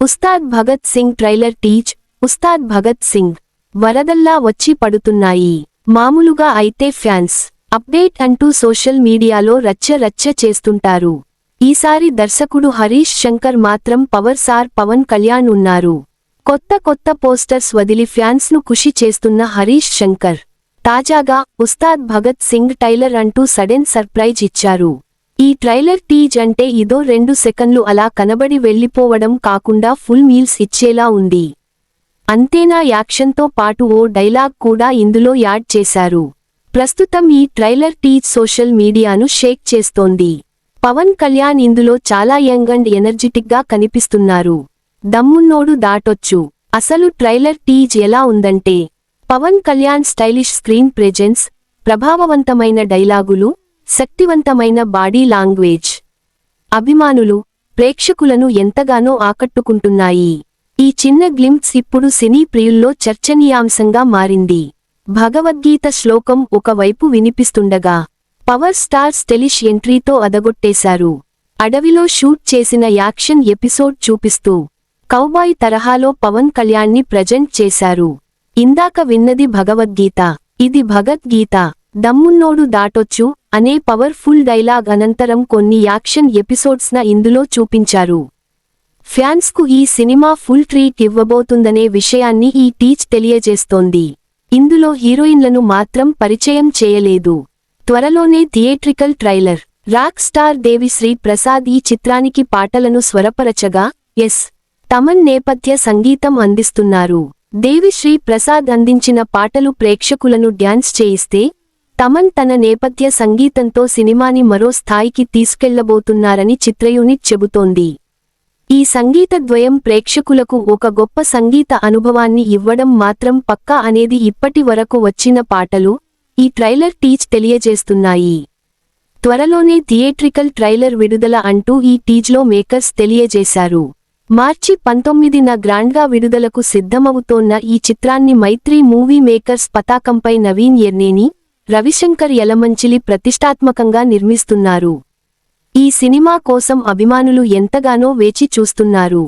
Ustaad Bhagat Singh trailer టీజ్. ఉస్తాద్ భగత్ సింగ్ వరదల్లా వచ్చి పడుతున్నాయి. మామూలుగా అయితే ఫ్యాన్స్ అప్డేట్ అంటూ సోషల్ మీడియాలో రచ్చ చేస్తుంటారు. ఈసారి దర్శకుడు హరీష్ శంకర్ మాత్రం పవర్ స్టార్ పవన్ కళ్యాణ్ ఉన్నారు. కొత్త పోస్టర్స్ వదిలి ఫ్యాన్స్ ను ఖుషి చేస్తున్న హరీష్ శంకర్ తాజాగా ఉస్తాద్ భగత్ సింగ్ ట్రైలర్ అంటూ సడెన్ సర్ప్రైజ్ ఇచ్చారు. ఈ ట్రైలర్ టీజ్ అంటే ఇదో 2 సెకన్లు అలా కనబడి వెళ్లిపోవడం కాకుండా ఫుల్ మీల్స్ ఇచ్చేలా ఉంది. అంతేనా, యాక్షన్తో పాటు ఓ డైలాగ్ కూడా ఇందులో యాడ్ చేశారు. ప్రస్తుతం ఈ ట్రైలర్ టీజ్ సోషల్ మీడియాను షేక్ చేస్తోంది. పవన్ కళ్యాణ్ ఇందులో చాలా యంగ్ అండ్ ఎనర్జిటిక్ గా కనిపిస్తున్నారు. దమ్మున్నోడు దాటొచ్చు. అసలు ట్రైలర్ టీజ్ ఎలా ఉందంటే, Pawan Kalyan stylish screen presence, ప్రభావవంతమైన డైలాగులు, శక్తివంతమైన బాడీ లాంగ్వేజ్ అభిమానులు, ప్రేక్షకులను ఎంతగానో ఆకట్టుకుంటున్నాయి. ఈ చిన్న గ్లింప్స్ ఇప్పుడు సినీ ప్రియుల్లో చర్చనీయాంశంగా మారింది. భగవద్గీత శ్లోకం ఒకవైపు వినిపిస్తుండగా, పవర్ స్టార్ స్టైలిష్ ఎంట్రీతో అదగొట్టేశారు. అడవిలో షూట్ చేసిన యాక్షన్ ఎపిసోడ్ చూపిస్తూ కౌబాయ్ తరహాలో పవన్ కళ్యాణ్ని ప్రజెంట్ చేశారు. ఇందాక విన్నది భగవద్గీత, ఇది భగద్గీత. దమ్మున్నోడు దాటొచ్చు అనే పవర్ఫుల్ డైలాగ్ అనంతరం కొన్ని యాక్షన్ ఎపిసోడ్స్న ఇందులో చూపించారు. ఫ్యాన్స్కు ఈ సినిమా ఫుల్ ట్రీట్ ఇవ్వబోతుందనే విషయాన్ని ఈ టీజ్ తెలియజేస్తోంది. ఇందులో హీరోయిన్లను మాత్రం పరిచయం చేయలేదు. త్వరలోనే theatrical trailer. Rock star Devi Sri Prasad ఈ చిత్రానికి పాటలను స్వరపరచగా ఎస్. తమన్ నేపథ్య సంగీతం అందిస్తున్నారు. దేవిశ్రీ ప్రసాద్ అందించిన పాటలు ప్రేక్షకులను డ్యాన్స్ చేయిస్తే, తమన్ తన నేపథ్య సంగీతంతో సినిమాని మరో స్థాయికి తీసుకెళ్లబోతున్నారని చిత్ర యూనిట్ చెబుతోంది. ఈ సంగీత ద్వయం ప్రేక్షకులకు ఒక గొప్ప సంగీత అనుభవాన్ని ఇవ్వడం మాత్రం పక్కా అనేది ఇప్పటి వరకు వచ్చిన పాటలు, ఈ ట్రైలర్ టీజ్ తెలియజేస్తున్నాయి. త్వరలోనే థియేట్రికల్ ట్రైలర్ విడుదల అంటూ ఈ టీజ్లో మేకర్స్ తెలియజేశారు. మార్చి 19న గ్రాండ్గా విడుదలకు సిద్ధమవుతోన్న ఈ చిత్రాన్ని మైత్రి మూవీ మేకర్స్ పతాకంపై నవీన్ ఎర్నేని, రవిశంకర్ యలమంచిలి ప్రతిష్టాత్మకంగా నిర్మిస్తున్నారు. ఈ సినిమా కోసం అభిమానులు ఎంతగానో వేచి చూస్తున్నారు.